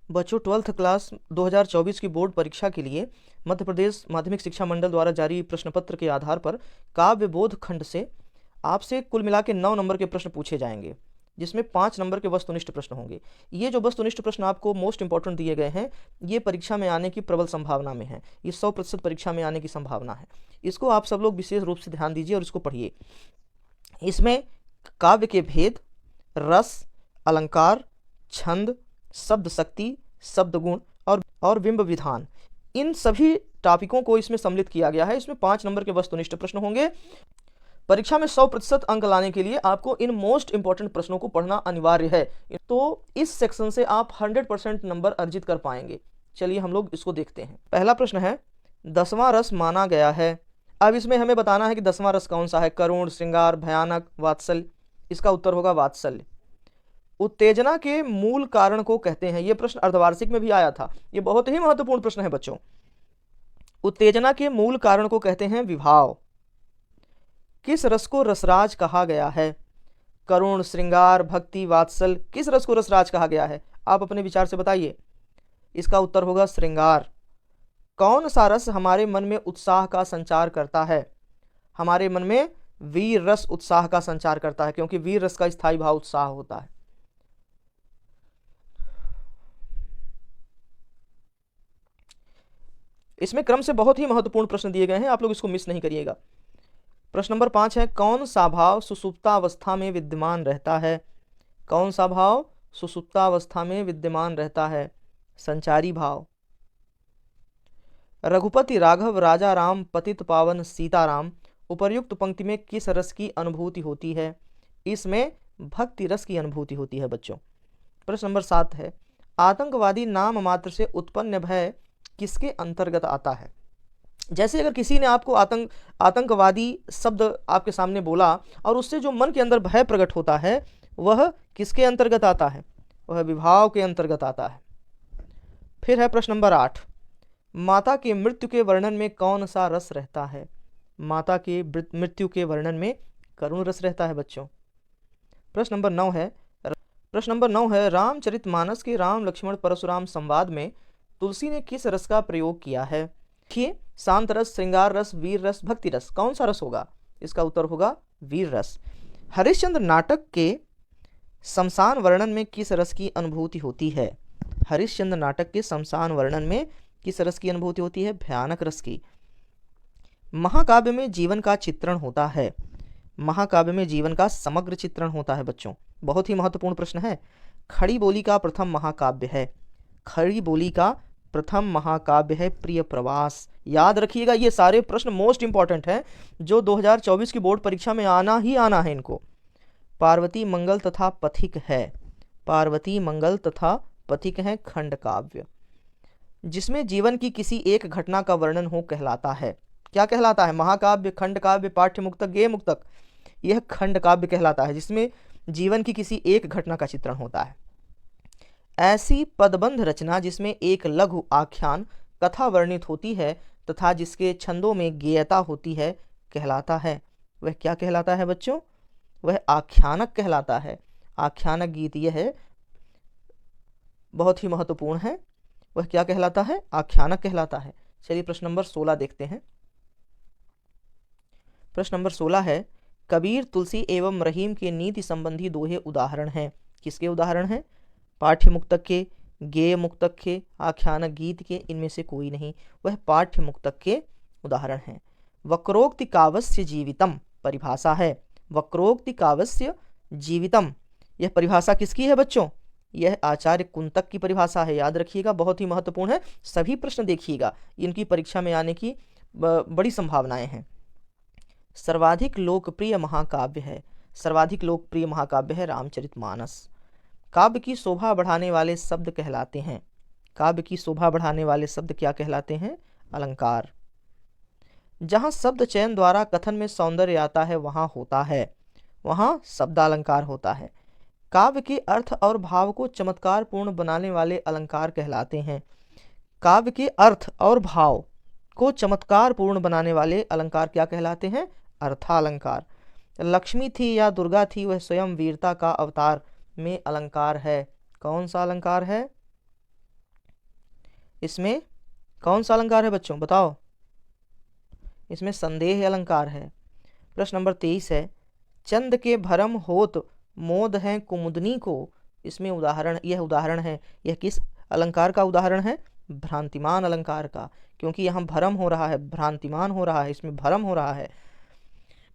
बच्चों 12th class 2024 की board परीक्षा के लिए मध्य प्रदेश माध्यमिक शिक्षा मंडल द्वारा जारी प्रश्न पत्र के आधार पर काव्य बोध खंड से आपसे कुल मिला के 9 नंबर के प्रश्न पूछे जाएंगे, जिसमें 5 नंबर के वस्तुनिष्ठ प्रश्न होंगे। ये जो वस्तुनिष्ठ प्रश्न आपको मोस्ट इंपॉर्टेंट दिए गए हैं, ये परीक्षा में आने की प्रबल संभावना में है। ये 100% परीक्षा में आने की संभावना है। इसको आप सब लोग विशेष रूप से ध्यान दीजिए और इसको पढ़िए। इसमें काव्य के भेद, रस, अलंकार, छंद, शब्द शक्ति, शब्द गुण और बिंब विधान, इन सभी टॉपिकों को इसमें सम्मिलित किया गया है। इसमें 5 नंबर के वस्तुनिष्ठ प्रश्न होंगे। परीक्षा में 100% अंक लाने के लिए आपको इन मोस्ट इंपॉर्टेंट प्रश्नों को पढ़ना अनिवार्य है, तो इस सेक्शन से आप 100% नंबर अर्जित कर पाएंगे। चलिए हम लोग इसको देखते हैं। पहला प्रश्न है, 10वां रस माना गया है। अब इसमें हमें बताना है कि 10वां रस कौन सा है, करुण, श्रृंगार, भयानक, वात्सल्य। इसका उत्तर होगा वात्सल्य। उत्तेजना के मूल कारण को कहते हैं। यह प्रश्न अर्धवार्षिक में भी आया था। यह बहुत ही महत्वपूर्ण प्रश्न है बच्चों। उत्तेजना के मूल कारण को कहते हैं विभाव। किस रस को रसराज कहा गया है? करुण, श्रृंगार, भक्ति, वात्सल, किस रस को रसराज कहा गया है? आप अपने विचार से बताइए। इसका उत्तर होगा श्रृंगार। कौन सा रस हमारे मन में उत्साह का संचार करता है? हमारे मन में वीर रस उत्साह का संचार करता है, क्योंकि वीर रस का स्थायी भाव उत्साह होता है। इसमें क्रम से बहुत ही महत्वपूर्ण प्रश्न दिए गए हैं, आप लोग इसको मिस नहीं करिएगा। प्रश्न नंबर 5 है, कौन सा भाव सुसुप्तावस्था में विद्यमान रहता है? कौन सा भाव सुसुप्तावस्था में विद्यमान रहता है? संचारी भाव। रघुपति राघव राजा राम पतित पावन सीताराम, उपर्युक्त पंक्ति में किस रस की अनुभूति होती है? इसमें भक्ति रस की अनुभूति होती है बच्चों। प्रश्न नंबर 7 है, आतंकवादी नाम मात्र से उत्पन्न भय किसके अंतर्गत आता है? जैसे अगर किसी ने आपको आतंकवादी शब्द आपके सामने बोला और उससे जो मन के अंदर भय प्रकट होता है, वह किसके अंतर्गत आता है? वह विभाव के अंतर्गत आता है। फिर है प्रश्न नंबर 8, माता के मृत्यु के वर्णन में कौन सा रस रहता है? माता के मृत्यु के वर्णन में करुण रस रहता है बच्चों। प्रश्न नंबर 9 है, रामचरितमानस के राम लक्ष्मण परशुराम संवाद में तुलसी ने किस रस का प्रयोग किया है? देखिए, शांत रस, श्रृंगार रस, वीर रस, भक्ति रस, कौन सा रस होगा? इसका उत्तर होगा वीर रस। हरिश्चंद्र नाटक के शमशान वर्णन में किस रस की अनुभूति होती है? हरिश्चंद्र नाटक के शमशान वर्णन में किस रस की अनुभूति होती है? भयानक रस की। महाकाव्य में जीवन का चित्रण होता है। महाकाव्य में जीवन का समग्र चित्रण होता है बच्चों। बहुत ही महत्वपूर्ण प्रश्न है। खड़ी बोली का प्रथम महाकाव्य है। खड़ी बोली का प्रथम महाकाव्य है प्रिय प्रवास। याद रखिएगा, ये सारे प्रश्न मोस्ट इंपॉर्टेंट हैं, जो 2024 की बोर्ड परीक्षा में आना ही आना है इनको। पार्वती मंगल तथा पथिक है। पार्वती मंगल तथा पथिक है खंड काव्य। जिसमें जीवन की किसी एक घटना का वर्णन हो कहलाता है। क्या कहलाता है? महाकाव्य, खंड काव्य, पाठ्य मुक्तक, गेय मुक्तक। यह खंड काव्य कहलाता है, जिसमें जीवन की किसी एक घटना का चित्रण होता है। ऐसी पदबंध रचना जिसमें एक लघु आख्यान कथा वर्णित होती है तथा जिसके छंदों में गेयता होती है कहलाता है। वह क्या कहलाता है बच्चों? वह आख्यानक कहलाता है। आख्यानक गीत यह है, बहुत ही महत्वपूर्ण है। वह क्या कहलाता है? आख्यानक कहलाता है। चलिए प्रश्न नंबर 16 देखते हैं। प्रश्न नंबर 16 है, कबीर, तुलसी एवं रहीम के नीति संबंधी दोहे उदाहरण हैं। किसके उदाहरण हैं? पाठ्य मुक्तक के, गेय मुक्तक के, आख्यानक गीत के, इनमें से कोई नहीं। वह पाठ्य मुक्तक के उदाहरण हैं। वक्रोक्ति काव्यस्य जीवितम परिभाषा है। वक्रोक्ति काव्यस्य जीवितम, यह परिभाषा किसकी है बच्चों? यह आचार्य कुंतक की परिभाषा है। याद रखिएगा, बहुत ही महत्वपूर्ण है। सभी प्रश्न देखिएगा, इनकी परीक्षा में आने की बड़ी संभावनाएं हैं। सर्वाधिक लोकप्रिय महाकाव्य है। सर्वाधिक लोकप्रिय महाकाव्य है रामचरितमानस। काव्य की शोभा बढ़ाने वाले शब्द कहलाते हैं। काव्य की शोभा बढ़ाने वाले शब्द क्या कहलाते हैं? अलंकार। जहाँ शब्द चयन द्वारा कथन में सौंदर्य आता है वहाँ शब्दालंकार होता है। काव्य के अर्थ और भाव को चमत्कार पूर्ण बनाने वाले अलंकार कहलाते हैं। काव्य के अर्थ और भाव को चमत्कार पूर्ण बनाने वाले अलंकार क्या कहलाते हैं? अर्थालंकार। लक्ष्मी थी या दुर्गा थी, वह स्वयं वीरता का अवतार में अलंकार है। कौन सा अलंकार है? इसमें कौन सा अलंकार है बच्चों, बताओ। इसमें संदेह अलंकार है। प्रश्न नंबर 23 है, चंद के भरम होत मोद है कुमुदनी को। इसमें उदाहरण, यह उदाहरण है, यह किस अलंकार का उदाहरण है, भ्रांतिमान अलंकार का, क्योंकि यहाँ भरम हो रहा है, भ्रांतिमान हो रहा है, इसमें भरम हो रहा है।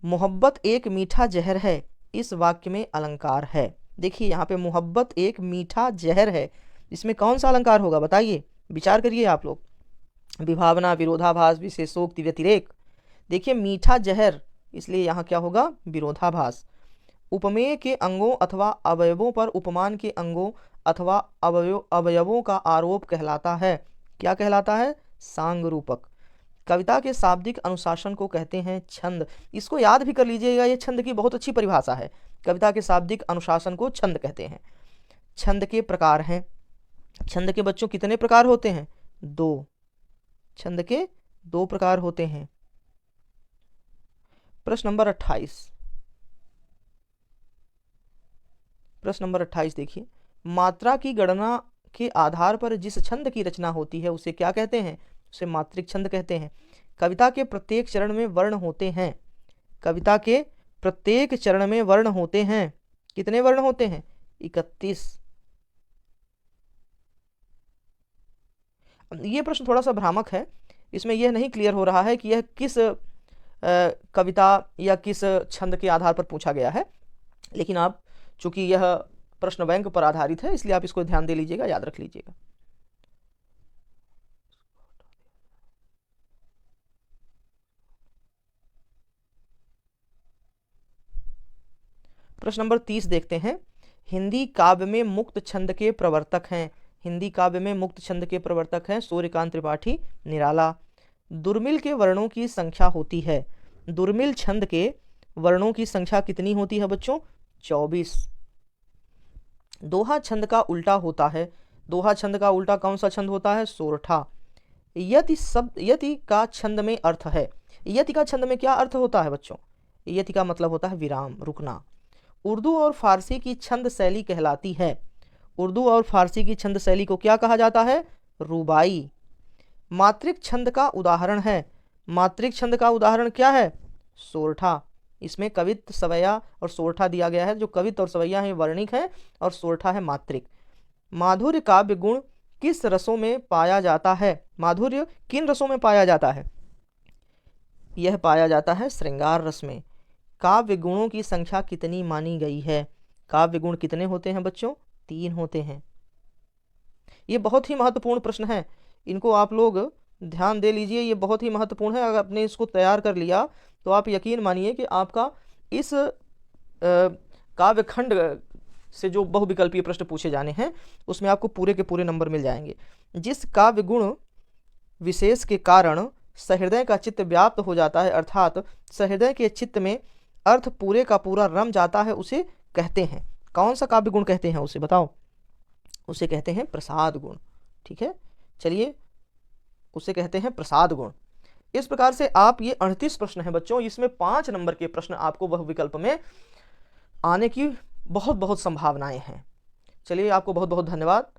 मोहब्बत एक मीठा जहर है, इस वाक्य में अलंकार है। देखिए यहाँ पे मोहब्बत एक मीठा जहर है, इसमें कौन सा अलंकार होगा बताइए, विचार करिए आप लोग। विभावना, विरोधाभास, विशेषोक्ति, व्यतिरेक। देखिए मीठा जहर, इसलिए यहाँ क्या होगा, विरोधाभास। उपमेय के अंगों अथवा अवयवों पर उपमान के अंगों अथवा अवयवों का आरोप कहलाता है। क्या कहलाता है, सांग रूपक। कविता के शाब्दिक अनुशासन को कहते हैं छंद। इसको याद भी कर लीजिएगा, ये छंद की बहुत अच्छी परिभाषा है। कविता के शाब्दिक अनुशासन को छंद कहते हैं। छंद के प्रकार हैं, छंद के बच्चों कितने प्रकार होते हैं, 2। छंद के 2 प्रकार होते हैं। प्रश्न नंबर 28, प्रश्न नंबर 28 देखिए, मात्रा की गणना के आधार पर जिस छंद की रचना होती है उसे क्या कहते हैं, उसे मात्रिक छंद कहते हैं। कविता के प्रत्येक चरण में वर्ण होते हैं, कविता के प्रत्येक चरण में वर्ण होते हैं। कितने वर्ण होते हैं, 31। ये प्रश्न थोड़ा सा भ्रामक है, इसमें यह नहीं क्लियर हो रहा है कि यह किस कविता या किस छंद के आधार पर पूछा गया है, लेकिन आप चूंकि यह प्रश्न बैंक पर आधारित है इसलिए आप इसको ध्यान दे लीजिएगा, याद रख लीजिएगा। प्रश्न नंबर 30 देखते हैं, हिंदी काव्य में मुक्त छंद के प्रवर्तक हैं। हिंदी काव्य में मुक्त छंद के प्रवर्तक हैं सूर्यकांत त्रिपाठी, निराला। दुर्मिल के वर्णों की संख्या होती है, दुर्मिल छंद के वर्णों की संख्या कितनी होती है बच्चों, 24। दोहा छंद का उल्टा होता है, दोहा छंद का उल्टा कौन सा छंद होता है, सोरठा। यति शब्द, यति का छंद में अर्थ है, यति का छंद में क्या अर्थ होता है बच्चों, यति का मतलब होता है विराम, रुकना। उर्दू और फारसी की छंद शैली कहलाती है, उर्दू और फारसी की छंद शैली को क्या कहा जाता है, रुबाई। मात्रिक छंद का उदाहरण है, मात्रिक छंद का उदाहरण क्या है, सोरठा। इसमें कवित्त, सवैया और सोरठा दिया गया है। जो कवित्त और सवैया है वर्णिक है और सोरठा है मात्रिक। माधुर्य काव्य गुण किस रसों में पाया जाता है, माधुर्य किन रसों में पाया जाता है, यह पाया जाता है श्रृंगार रस में। काव्य गुणों की संख्या कितनी मानी गई है, काव्य गुण कितने होते हैं बच्चों, 3 होते हैं। ये बहुत ही महत्वपूर्ण प्रश्न है, इनको आप लोग ध्यान दे लीजिए, ये बहुत ही महत्वपूर्ण है। अगर आपने इसको तैयार कर लिया तो आप यकीन मानिए कि आपका इस काव्य खंड से जो बहुविकल्पीय प्रश्न पूछे जाने हैं उसमें आपको पूरे के पूरे नंबर मिल जाएंगे। जिस काव्य गुण विशेष के कारण सहृदय का चित्त व्याप्त हो जाता है, अर्थात सहृदय के चित्त में अर्थ पूरे का पूरा रम जाता है, उसे कहते हैं, कौन सा काव्य गुण कहते हैं उसे बताओ, उसे कहते हैं प्रसाद गुण। ठीक है, चलिए उसे कहते हैं प्रसाद गुण। इस प्रकार से आप, ये 38 प्रश्न हैं बच्चों, इसमें 5 नंबर के प्रश्न आपको वह विकल्प में आने की बहुत बहुत संभावनाएं हैं। चलिए आपको बहुत बहुत धन्यवाद।